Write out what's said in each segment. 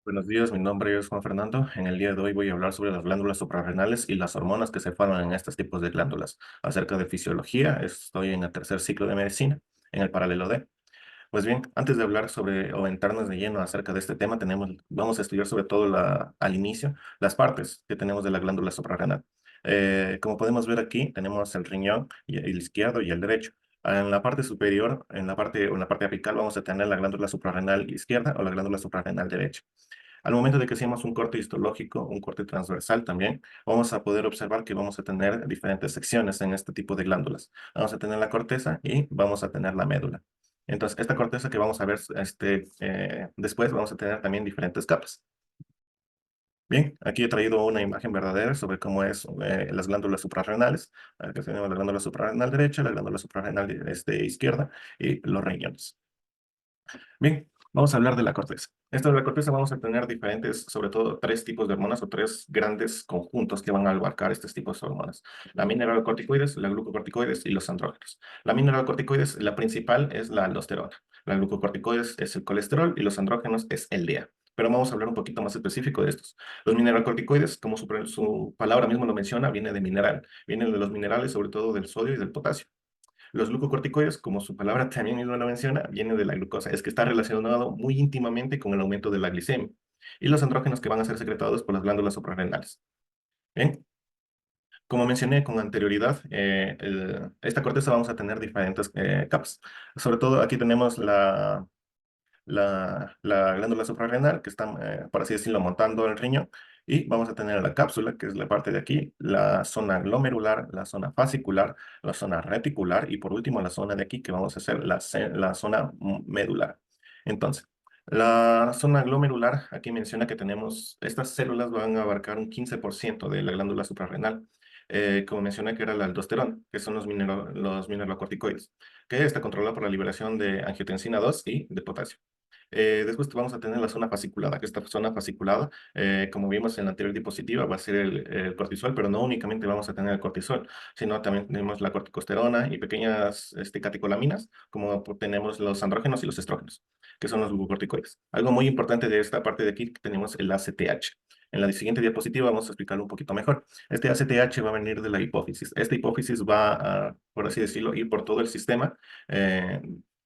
Buenos días, mi nombre es Juan Fernando. En el día de hoy voy a hablar sobre las glándulas suprarrenales y las hormonas que se forman en estos tipos de glándulas. Acerca de fisiología, estoy en el tercer ciclo de medicina, en el paralelo D. Pues bien, antes de hablar sobre o entrarnos de lleno acerca de este tema, vamos a estudiar sobre todo al inicio las partes que tenemos de la glándula suprarrenal. Como podemos ver aquí, tenemos el riñón, el izquierdo y el derecho. En la parte superior, en la parte apical, vamos a tener la glándula suprarrenal izquierda o la glándula suprarrenal derecha. Al momento de que hacemos un corte histológico, un corte transversal también, vamos a poder observar que vamos a tener diferentes secciones en este tipo de glándulas. Vamos a tener la corteza y vamos a tener la médula. Entonces, esta corteza que vamos a ver después, vamos a tener también diferentes capas. Bien, aquí he traído una imagen verdadera sobre cómo es las glándulas suprarrenales. Aquí tenemos la glándula suprarrenal derecha, la glándula suprarrenal izquierda y los riñones. Bien, vamos a hablar de la corteza. Esta de la corteza vamos a tener diferentes, sobre todo tres tipos de hormonas o tres grandes conjuntos que van a abarcar estos tipos de hormonas. La mineralocorticoides, la glucocorticoides y los andrógenos. La mineralocorticoides, la principal es la aldosterona. La glucocorticoides es el colesterol y los andrógenos es el DEA. Pero vamos a hablar un poquito más específico de estos. Los mineralocorticoides, como su palabra mismo lo menciona, viene de mineral. Vienen de los minerales, sobre todo del sodio y del potasio. Los glucocorticoides, como su palabra también mismo lo menciona, vienen de la glucosa. Es que está relacionado muy íntimamente con el aumento de la glicemia. Y los andrógenos que van a ser secretados por las glándulas suprarrenales. Bien, como mencioné con anterioridad, esta corteza vamos a tener diferentes capas. Sobre todo aquí tenemos la glándula suprarrenal, que está, por así decirlo, montando el riñón, y vamos a tener la cápsula, que es la parte de aquí, la zona glomerular, la zona fascicular, la zona reticular, y por último la zona de aquí, que vamos a hacer la zona medular. Entonces, la zona glomerular, aquí menciona que tenemos, estas células van a abarcar un 15% de la glándula suprarrenal. Como mencioné que era la aldosterona, que son los mineralocorticoides, que está controlada por la liberación de angiotensina 2 y de potasio. Después vamos a tener la zona fasciculada, que esta zona fasciculada, como vimos en la anterior diapositiva, va a ser el cortisol, pero no únicamente vamos a tener el cortisol, sino también tenemos la corticosterona y pequeñas catecolaminas, como tenemos los andrógenos y los estrógenos, que son los glucocorticoides. Algo muy importante de esta parte de aquí, que tenemos el ACTH. En la siguiente diapositiva vamos a explicarlo un poquito mejor. Este ACTH va a venir de la hipófisis. Esta hipófisis va a, por así decirlo, ir por todo el sistema, eh,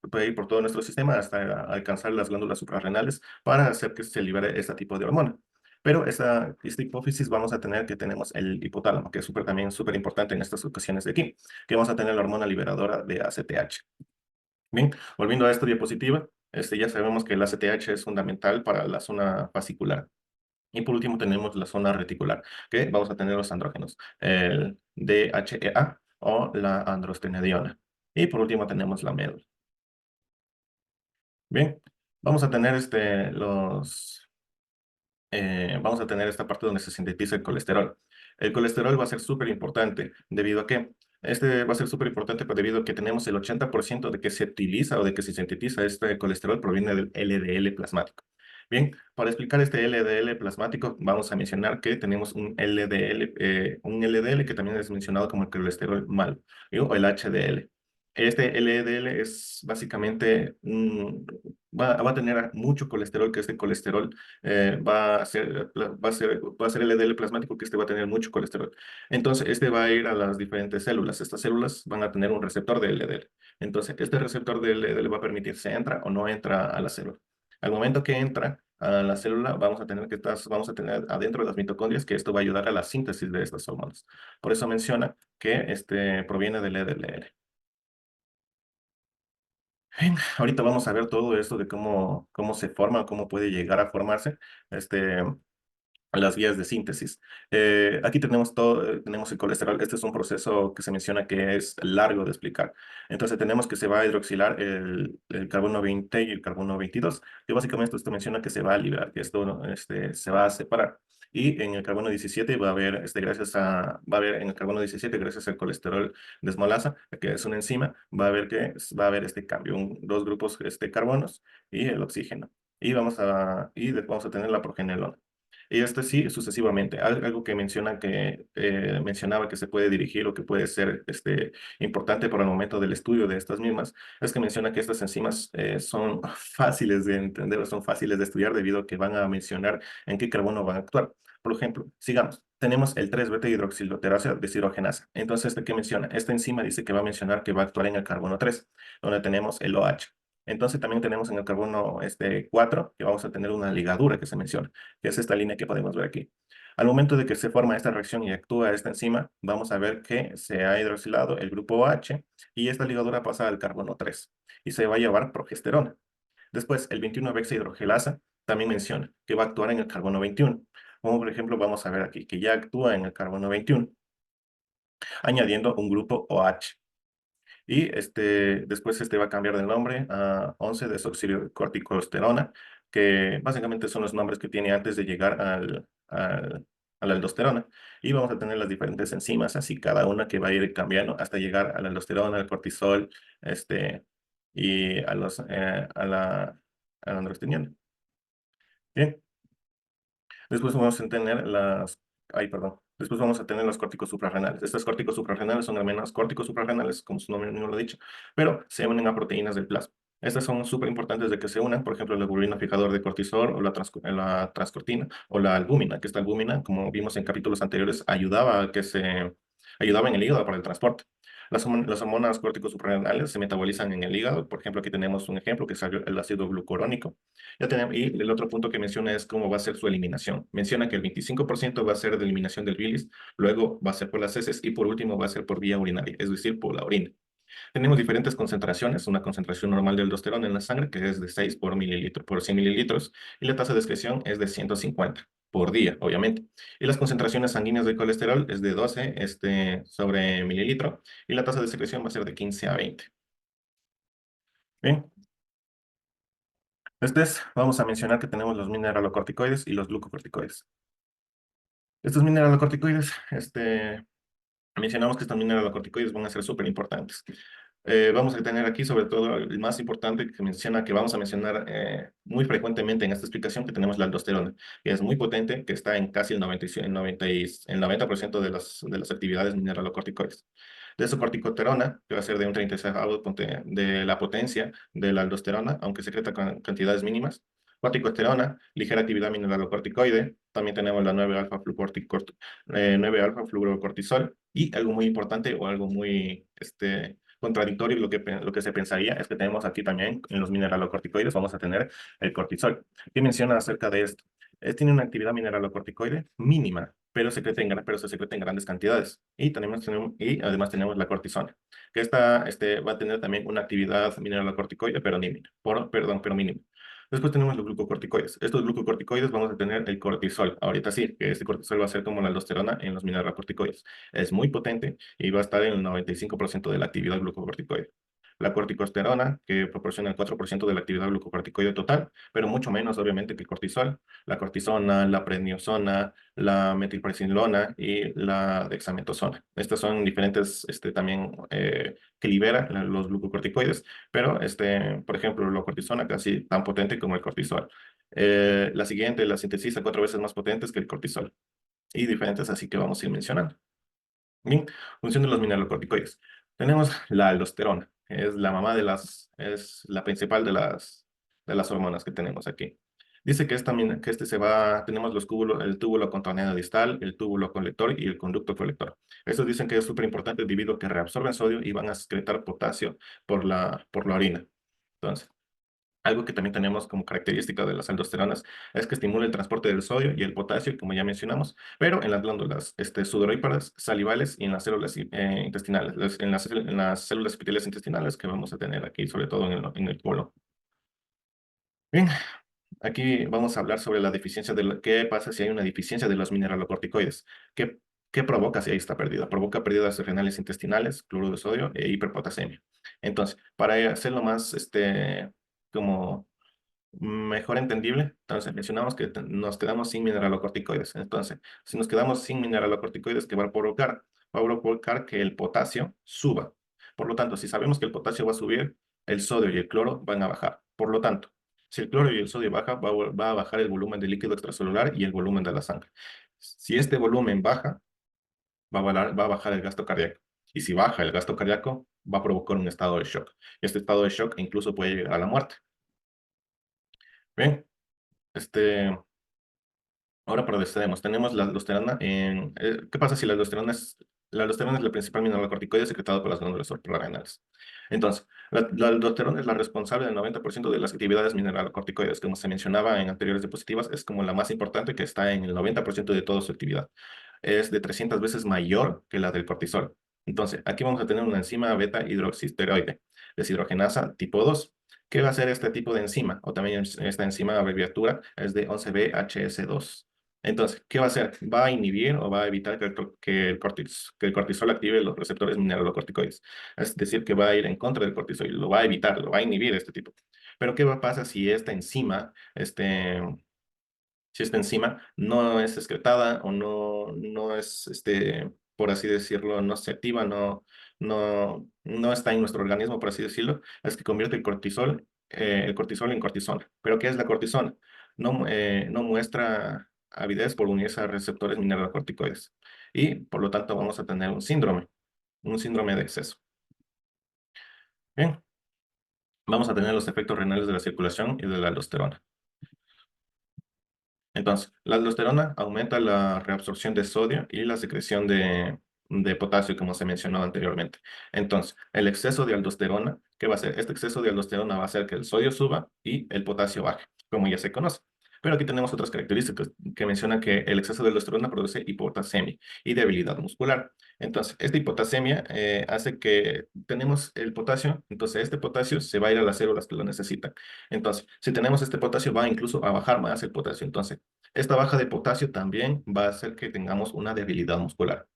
puede ir por todo nuestro sistema hasta alcanzar las glándulas suprarrenales para hacer que se libere este tipo de hormona. Pero esta hipófisis vamos a tener que tenemos el hipotálamo, que es también súper importante en estas ocasiones de aquí, que vamos a tener la hormona liberadora de ACTH. Bien, volviendo a esta diapositiva, ya sabemos que el ACTH es fundamental para la zona fascicular. Y por último tenemos la zona reticular, que vamos a tener los andrógenos, el DHEA o la androstenediona. Y por último tenemos la médula. Bien, vamos a tener vamos a tener esta parte donde se sintetiza el colesterol. El colesterol va a ser súper importante debido a que este va a ser súper importante debido a que tenemos el 80% de que se utiliza o de que se sintetiza este colesterol proviene del LDL plasmático. Bien, para explicar este LDL plasmático, vamos a mencionar que tenemos un LDL que también es mencionado como el colesterol malo, o el HDL. Este LDL es básicamente, va a tener mucho colesterol, que este colesterol va a ser el LDL plasmático, que este va a tener mucho colesterol. Entonces, este va a ir a las diferentes células. Estas células van a tener un receptor de LDL. Entonces, este receptor de LDL va a permitir si entra o no entra a la célula. Al momento que entra a la célula, vamos a tener adentro de las mitocondrias, que esto va a ayudar a la síntesis de estas hormonas. Por eso menciona que este proviene del LDL. Bien, ahorita vamos a ver todo esto de cómo se forma, cómo puede llegar a formarse este, las vías de síntesis. Aquí tenemos todo, tenemos el colesterol. Este es un proceso que se menciona que es largo de explicar. Entonces tenemos que se va a hidroxilar el carbono 20 y el carbono 22, que básicamente esto menciona que se va a liberar, que esto ¿no? Se va a separar. Y en el carbono 17 va a haber, en el carbono 17, gracias al colesterol desmolasa, que es una enzima, va a haber este cambio, dos grupos carbonos y el oxígeno. Y vamos a tener la progenolona. Y este sí, sucesivamente. Algo que menciona que mencionaba que se puede dirigir o que puede ser importante para el momento del estudio de estas mismas, es que menciona que estas enzimas son fáciles de entender o son fáciles de estudiar debido a que van a mencionar en qué carbono van a actuar. Por ejemplo, sigamos. Tenemos el 3-beta hidroxiloterasa deshidrogenasa. Entonces, ¿de qué menciona? Esta enzima dice que va a mencionar que va a actuar en el carbono 3, donde tenemos el OH. Entonces también tenemos en el carbono 4 que vamos a tener una ligadura que se menciona, que es esta línea que podemos ver aquí. Al momento de que se forma esta reacción y actúa esta enzima, vamos a ver que se ha hidroxilado el grupo OH y esta ligadura pasa al carbono 3 y se va a llevar progesterona. Después, el 21-hidroxilasa también menciona que va a actuar en el carbono 21. Como por ejemplo, vamos a ver aquí que ya actúa en el carbono 21, añadiendo un grupo OH. Y después va a cambiar de nombre a 11-desoxirribocorticosterona, que básicamente son los nombres que tiene antes de llegar a la aldosterona. Y vamos a tener las diferentes enzimas, así cada una que va a ir cambiando hasta llegar a la aldosterona, al cortisol, y a la androstenediona. Bien. Después vamos a tener perdón. Después vamos a tener los córticos suprarrenales. Estos córticos suprarrenales son al menos córticos suprarrenales, como su nombre mismo lo ha dicho, pero se unen a proteínas del plasma. Estas son súper importantes de que se unan, por ejemplo, el globulino fijador de cortisol o la transcortina o la albúmina, que esta albúmina, como vimos en capítulos anteriores, ayudaba en el hígado para el transporte. Las hormonas córticos suprarrenales se metabolizan en el hígado. Por ejemplo, aquí tenemos un ejemplo que es el ácido glucurónico. Y el otro punto que menciona es cómo va a ser su eliminación. Menciona que el 25% va a ser de eliminación del bilis, luego va a ser por las heces y por último va a ser por vía urinaria, es decir, por la orina. Tenemos diferentes concentraciones, una concentración normal de aldosterona en la sangre que es de 6 por mililitro por 100 mililitros y la tasa de excreción es de 150 por día, obviamente. Y las concentraciones sanguíneas de colesterol es de 12 sobre mililitro y la tasa de secreción va a ser de 15 a 20. Bien, después vamos a mencionar que tenemos los mineralocorticoides y los glucocorticoides. Estos mineralocorticoides, mencionamos que estos mineralocorticoides van a ser súper importantes. Vamos a tener aquí sobre todo el más importante que menciona, que vamos a mencionar muy frecuentemente en esta explicación, que tenemos la aldosterona, que es muy potente, que está en casi el 90% de las actividades mineralocorticoides. De esa corticosterona, que va a ser de un 36 de la potencia de la aldosterona, aunque secreta con cantidades mínimas. Corticosterona, ligera actividad mineralocorticoide. También tenemos la 9-alfa-fluorocortisol. Y algo muy importante o algo muy contradictorio, lo que se pensaría es que tenemos aquí también en los mineralocorticoides, vamos a tener el cortisol. ¿Qué menciona acerca de esto? Tiene una actividad mineralocorticoide mínima, pero se secreta en grandes cantidades. Y además tenemos la cortisona, que va a tener también una actividad mineralocorticoide, pero mínima. Pero mínima. Después tenemos los glucocorticoides. Estos glucocorticoides vamos a tener el cortisol. Ahorita sí, que este cortisol va a ser como la aldosterona en los mineralocorticoides. Es muy potente y va a estar en el 95% de la actividad glucocorticoide. La corticosterona, que proporciona el 4% de la actividad glucocorticoide total, pero mucho menos, obviamente, que el cortisol. La cortisona, la prednisona, la metilprednisolona y la dexametasona. Estas son diferentes, también, que liberan los glucocorticoides, pero, por ejemplo, la cortisona casi tan potente como el cortisol. La siguiente, la sintetiza 4 veces más potentes que el cortisol. Y diferentes, así que vamos a ir mencionando. Bien, función de los mineralocorticoides. Tenemos la aldosterona, es la mamá es la principal de las hormonas que tenemos aquí. Dice que tenemos el túbulo contorneado distal, el túbulo colector y el conducto colector. Estos dicen que es súper importante debido a que reabsorben sodio y van a excretar potasio por la orina. Entonces, algo que también tenemos como característica de las aldosteronas es que estimula el transporte del sodio y el potasio, como ya mencionamos, pero en las glándulas sudoríparas, salivales y en las células intestinales, en las células epiteliales intestinales que vamos a tener aquí, sobre todo en el colon. Bien, aquí vamos a hablar sobre la deficiencia qué pasa si hay una deficiencia de los mineralocorticoides. ¿Qué provoca si hay esta pérdida? Provoca pérdidas renales intestinales, cloruro de sodio e hiperpotasemia. Entonces, para hacerlo más, como mejor entendible, entonces mencionamos que nos quedamos sin mineralocorticoides. Entonces, si nos quedamos sin mineralocorticoides, ¿qué va a provocar? Va a provocar que el potasio suba. Por lo tanto, si sabemos que el potasio va a subir, el sodio y el cloro van a bajar. Por lo tanto, Si el cloro y el sodio baja, va a bajar el volumen de líquido extracelular y el volumen de la sangre. Si este volumen baja, va a bajar el gasto cardíaco. Y si baja el gasto cardíaco, va a provocar un estado de shock. Este estado de shock incluso puede llegar a la muerte. Bien, este, ahora procedemos. Tenemos la aldosterona en... ¿qué pasa si la aldosterona es el principal mineralocorticoide secretado por las glándulas suprarrenales? Entonces, la aldosterona es la responsable del 90% de las actividades mineralocorticoides. Como se mencionaba en anteriores diapositivas, es como la más importante, que está en el 90% de toda su actividad. Es de 300 veces mayor que la del cortisol. Entonces, aquí vamos a tener una enzima beta hidroxisteroide deshidrogenasa tipo 2. ¿Qué va a hacer este tipo de enzima? O también esta enzima abreviatura es de 11-BHS2. Entonces, ¿qué va a hacer? ¿Va a inhibir o va a evitar que el cortisol active los receptores mineralocorticoides? Es decir, que va a ir en contra del cortisol, lo va a evitar, lo va a inhibir este tipo. Pero ¿qué va a pasar si esta enzima, si esta enzima no es excretada o no es, por así decirlo, no se activa, no está en nuestro organismo, por así decirlo? Es que convierte el cortisol en cortisona. ¿Pero qué es la cortisona? No muestra avidez por unirse a receptores mineralocorticoides. Y por lo tanto vamos a tener un síndrome de exceso. Bien, vamos a tener los efectos renales de la circulación y de la aldosterona. Entonces, la aldosterona aumenta la reabsorción de sodio y la secreción de potasio, como se mencionó anteriormente. Entonces, el exceso de aldosterona, ¿qué va a hacer? Este exceso de aldosterona va a hacer que el sodio suba y el potasio baje, como ya se conoce. Pero aquí tenemos otras características que mencionan que el exceso de aldosterona produce hipotasemia y debilidad muscular. Entonces, esta hipotasemia hace que tenemos el potasio, entonces este potasio se va a ir a las células que lo necesitan. Entonces, si tenemos este potasio, va incluso a bajar más el potasio. Entonces, esta baja de potasio también va a hacer que tengamos una debilidad muscular.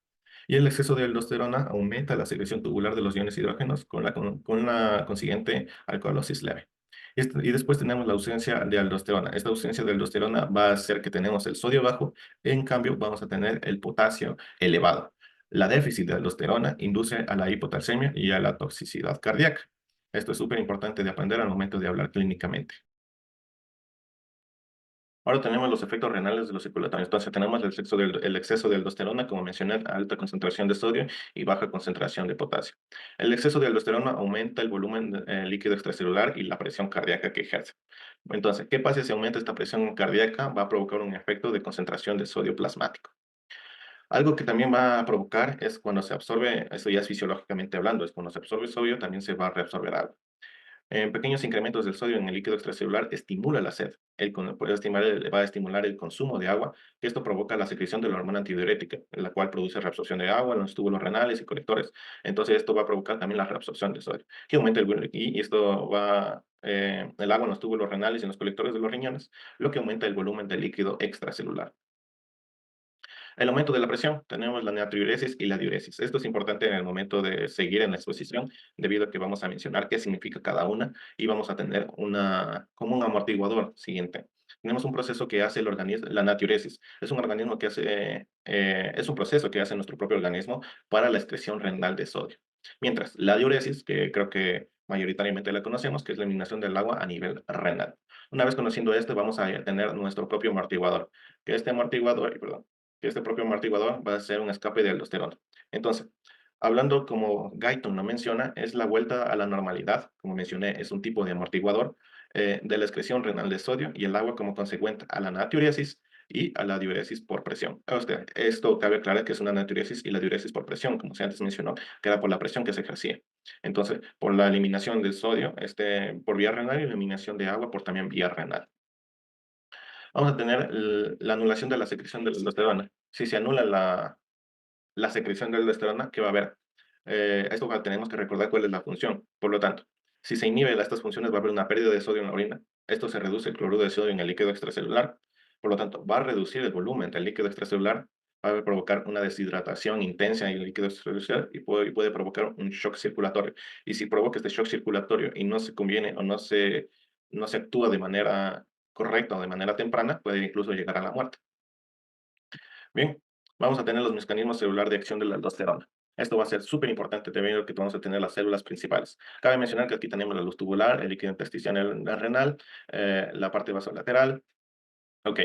Y el exceso de aldosterona aumenta la secreción tubular de los iones hidrógenos con la consiguiente alcalosis leve. Y después tenemos la ausencia de aldosterona. Esta ausencia de aldosterona va a hacer que tenemos el sodio bajo, en cambio vamos a tener el potasio elevado. La déficit de aldosterona induce a la hipotalcemia y a la toxicidad cardíaca. Esto es súper importante de aprender al momento de hablar clínicamente. Ahora tenemos los efectos renales de los circulatorios. Entonces tenemos el exceso de aldosterona, como mencioné, alta concentración de sodio y baja concentración de potasio. El exceso de aldosterona aumenta el volumen líquido extracelular y la presión cardíaca que ejerce. Entonces, ¿qué pasa si aumenta esta presión cardíaca? Va a provocar un efecto de concentración de sodio plasmático. Algo que también va a provocar es cuando se absorbe, eso ya es fisiológicamente hablando, es cuando se absorbe sodio, también se va a reabsorber agua. En pequeños incrementos del sodio en el líquido extracelular estimula la sed. Va a estimular el consumo de agua, que esto provoca la secreción de la hormona antidiurética, la cual produce reabsorción de agua en los túbulos renales y colectores. Entonces, esto va a provocar también la reabsorción de sodio, que aumenta y esto va, el agua en los túbulos renales y en los colectores de los riñones, lo que aumenta el volumen de líquido extracelular. El aumento de la presión, tenemos la natriuresis y la diuresis. Esto es importante en el momento de seguir en la exposición, debido a que vamos a mencionar qué significa cada una y vamos a tener como un amortiguador siguiente. Tenemos un proceso que hace el organismo, la natriuresis. Es un organismo que hace, es un proceso que hace nuestro propio organismo para la excreción renal de sodio. Mientras la diuresis, que creo que mayoritariamente la conocemos, que es la eliminación del agua a nivel renal. Una vez conociendo esto, vamos a tener nuestro propio amortiguador, que este amortiguador, perdón, que este propio amortiguador va a ser un escape de aldosterona. Entonces, hablando como Guyton lo menciona, es la vuelta a la normalidad, como mencioné, es un tipo de amortiguador de la excreción renal de sodio y el agua como consecuente a la natriuresis y a la diuresis por presión. Esto cabe aclarar que es una natriuresis y la diuresis por presión, como se antes mencionó, que era por la presión que se ejercía. Entonces, por la eliminación del sodio por vía renal y eliminación de agua por también vía renal. Vamos a tener la anulación de la secreción de la aldosterona. Si se anula la secreción de aldosterona, ¿qué va a haber? Tenemos que recordar cuál es la función. Por lo tanto, si se inhibe estas funciones, va a haber una pérdida de sodio en la orina. Esto se reduce el cloruro de sodio en el líquido extracelular. Por lo tanto, va a reducir el volumen del líquido extracelular, va a provocar una deshidratación intensa en el líquido extracelular y puede provocar un shock circulatorio. Y si provoca este shock circulatorio y no se conviene o no se actúa de manera correcta o de manera temprana, puede incluso llegar a la muerte. Bien, vamos a tener los mecanismos celular de acción de la aldosterona. Esto va a ser súper importante debido a que vamos a tener las células principales. Cabe mencionar que aquí tenemos la luz tubular, el líquido intersticial renal, la parte vasolateral. Ok,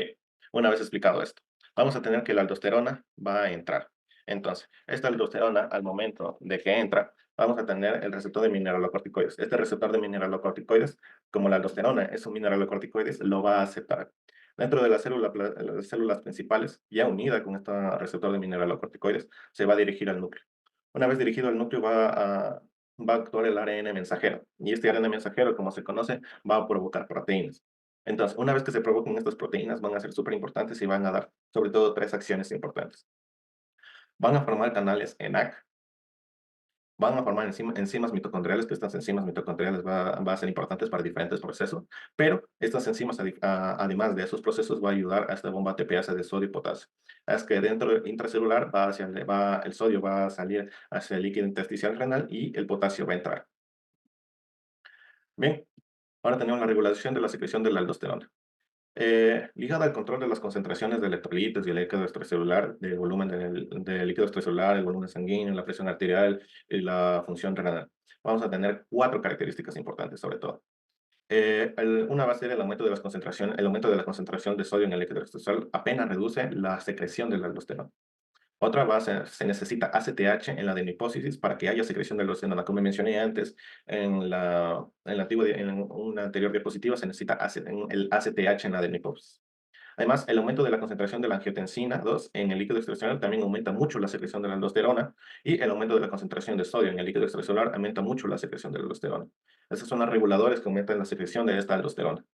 una vez explicado esto, vamos a tener que la aldosterona va a entrar. Entonces, esta aldosterona, al momento de que entra, vamos a tener el receptor de mineralocorticoides. Este receptor de mineralocorticoides, como la aldosterona es un mineralocorticoides, lo va a aceptar. Dentro de la célula, las células principales, ya unida con este receptor de mineralocorticoides, se va a dirigir al núcleo. Una vez dirigido al núcleo, va a actuar el ARN mensajero. Y este ARN mensajero, como se conoce, va a provocar proteínas. Entonces, una vez que se provoquen estas proteínas, van a ser súper importantes y van a dar, sobre todo, tres acciones importantes. Van a formar canales ENAC, van a formar enzimas mitocondriales, que estas enzimas mitocondriales va a ser importantes para diferentes procesos, pero estas enzimas, además de esos procesos, va a ayudar a esta bomba ATPase de sodio y potasio. Es que dentro intracelular el sodio va a salir hacia el líquido intersticial renal y el potasio va a entrar. Bien, ahora tenemos la regulación de la secreción de la aldosterona. Ligada al control de las concentraciones de electrolitos y el líquido extracelular, del volumen del líquido extracelular, el volumen sanguíneo, la presión arterial y la función renal. Vamos a tener cuatro características importantes sobre todo. Una va a ser el aumento de el aumento de la concentración de sodio en el líquido extracelular apenas reduce la secreción de la aldosterona. Otra base, se necesita ACTH en la adenohipófisis para que haya secreción de aldosterona. Como mencioné antes, en una anterior diapositiva se necesita el ACTH en la adenohipófisis. Además, el aumento de la concentración de la angiotensina 2 en el líquido extracelular también aumenta mucho la secreción de la aldosterona y el aumento de la concentración de sodio en el líquido extracelular aumenta mucho la secreción de la aldosterona. Esos son los reguladores que aumentan la secreción de esta aldosterona.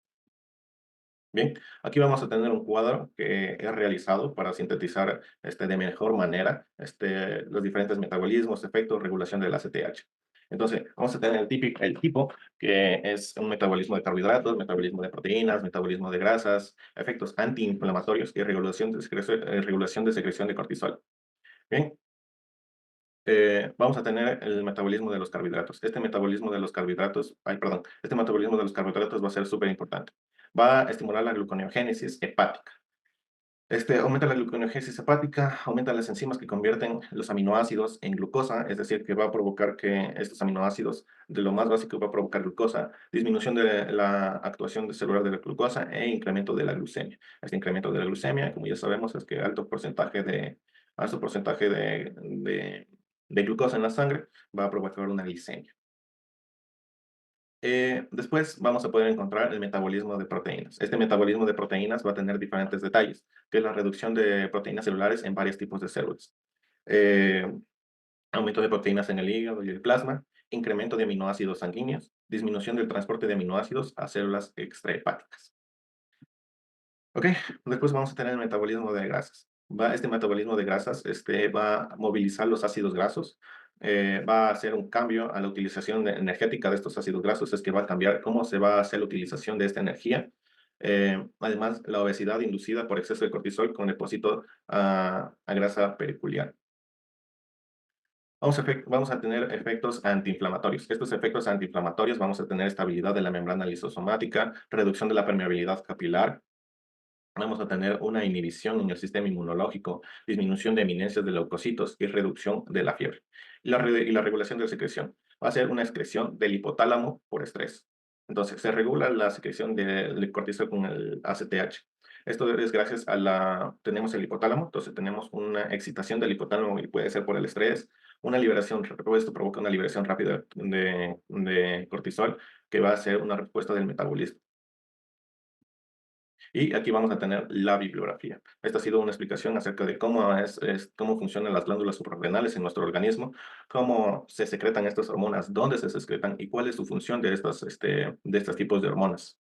Bien, aquí vamos a tener un cuadro que he realizado para sintetizar de mejor manera los diferentes metabolismos, efectos, regulación del ACTH. Entonces, vamos a tener el tipo, que es un metabolismo de carbohidratos, metabolismo de proteínas, metabolismo de grasas, efectos antiinflamatorios y regulación de secreción de cortisol. Bien, vamos a tener el metabolismo de los carbohidratos. Este metabolismo de los carbohidratos, este metabolismo de los carbohidratos va a ser súper importante. Va a estimular la gluconeogénesis hepática. Aumenta la gluconeogénesis hepática, aumenta las enzimas que convierten los aminoácidos en glucosa, es decir, que va a provocar que estos aminoácidos, de lo más básico, va a provocar glucosa, disminución de la actuación celular de la glucosa e incremento de la glucemia. Este incremento de la glucemia, como ya sabemos, es que alto porcentaje de glucosa en la sangre va a provocar una glicemia. Después vamos a poder encontrar el metabolismo de proteínas. Este metabolismo de proteínas va a tener diferentes detalles, que es la reducción de proteínas celulares en varios tipos de células. Eh, Aumento de proteínas en el hígado y el plasma, incremento de aminoácidos sanguíneos, disminución del transporte de aminoácidos a células extrahepáticas. Ok, después vamos a tener el metabolismo de grasas. Este metabolismo de grasas va a movilizar los ácidos grasos, va a hacer un cambio a la utilización energética de estos ácidos grasos, es que va a cambiar cómo se va a hacer la utilización de esta energía. Además, la obesidad inducida por exceso de cortisol con depósito a grasa pericular. Vamos a tener efectos antiinflamatorios. Estos efectos antiinflamatorios vamos a tener estabilidad de la membrana lisosomática, reducción de la permeabilidad capilar, vamos a tener una inhibición en el sistema inmunológico, disminución de eminencias de leucocitos y reducción de la fiebre. Y la regulación de la secreción. Va a ser una excreción del hipotálamo por estrés. Entonces, se regula la secreción del cortisol con el ACTH. Esto es gracias tenemos el hipotálamo, entonces tenemos una excitación del hipotálamo y puede ser por el estrés, una liberación, esto provoca una liberación rápida de cortisol que va a ser una respuesta del metabolismo. Y aquí vamos a tener la bibliografía. Esta ha sido una explicación acerca de cómo funcionan las glándulas suprarrenales en nuestro organismo, cómo se secretan estas hormonas, dónde se secretan y cuál es su función de estos tipos de hormonas.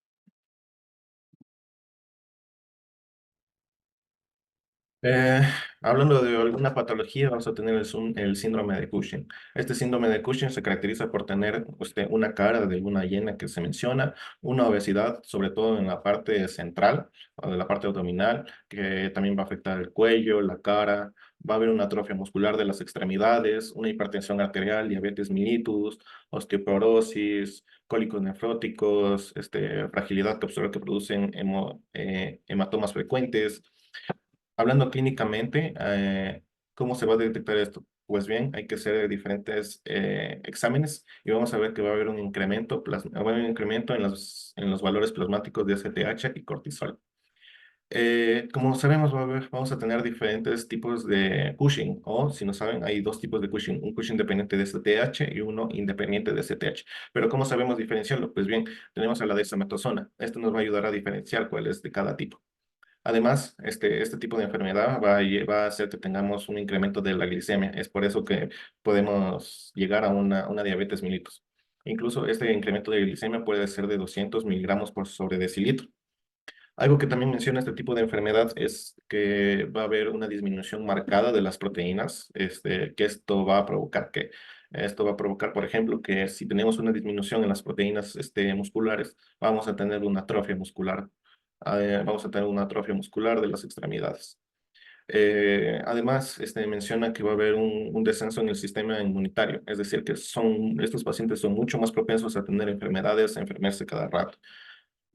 Eh, Hablando de alguna patología, vamos a tener el síndrome de Cushing. Este síndrome de Cushing se caracteriza por tener una cara de luna llena que se menciona, una obesidad, sobre todo en la parte central o de la parte abdominal, que también va a afectar el cuello, la cara, va a haber una atrofia muscular de las extremidades, una hipertensión arterial, diabetes mellitus, osteoporosis, cólicos nefróticos, fragilidad capsular que producen hematomas frecuentes. Hablando clínicamente, ¿cómo se va a detectar esto? Pues bien, hay que hacer diferentes exámenes y vamos a ver que va a haber un incremento, va a haber un incremento en los valores plasmáticos de ACTH y cortisol. Como sabemos, vamos a tener diferentes tipos de Cushing, o si no saben, hay dos tipos de Cushing, un Cushing dependiente de STH y uno independiente de STH. Pero ¿cómo sabemos diferenciarlo? Pues bien, tenemos a la dexametasona. Esto nos va a ayudar a diferenciar cuál es de cada tipo. Además, este tipo de enfermedad va a hacer que tengamos un incremento de la glicemia. Es por eso que podemos llegar a una diabetes mellitus. Incluso este incremento de glicemia puede ser de 200 miligramos por sobre decilitro. Algo que también menciona este tipo de enfermedad es que va a haber una disminución marcada de las proteínas, que esto va a provocar esto va a provocar, por ejemplo, que si tenemos una disminución en las proteínas, musculares, vamos a tener una atrofia muscular, vamos a tener una atrofia muscular de las extremidades. Además, menciona que va a haber un descenso en el sistema inmunitario, es decir, que estos pacientes son mucho más propensos a tener enfermedades, a enfermarse cada rato.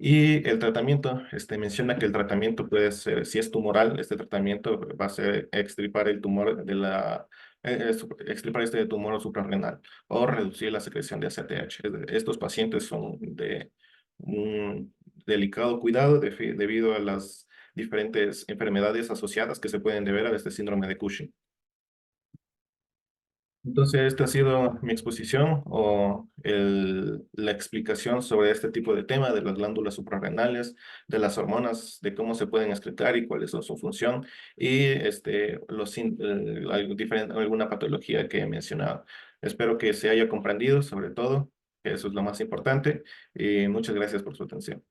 Y el tratamiento, menciona que el tratamiento puede ser, si es tumoral, este tratamiento va a ser extirpar el tumor extirpar este tumor suprarrenal o reducir la secreción de ACTH. Estos pacientes son de un delicado cuidado debido a las diferentes enfermedades asociadas que se pueden deber a este síndrome de Cushing. Entonces, esta ha sido mi exposición o la explicación sobre este tipo de tema de las glándulas suprarrenales, de las hormonas, de cómo se pueden excretar y cuáles son su función y alguna patología que he mencionado. Espero que se haya comprendido, sobre todo, que eso es lo más importante, y muchas gracias por su atención.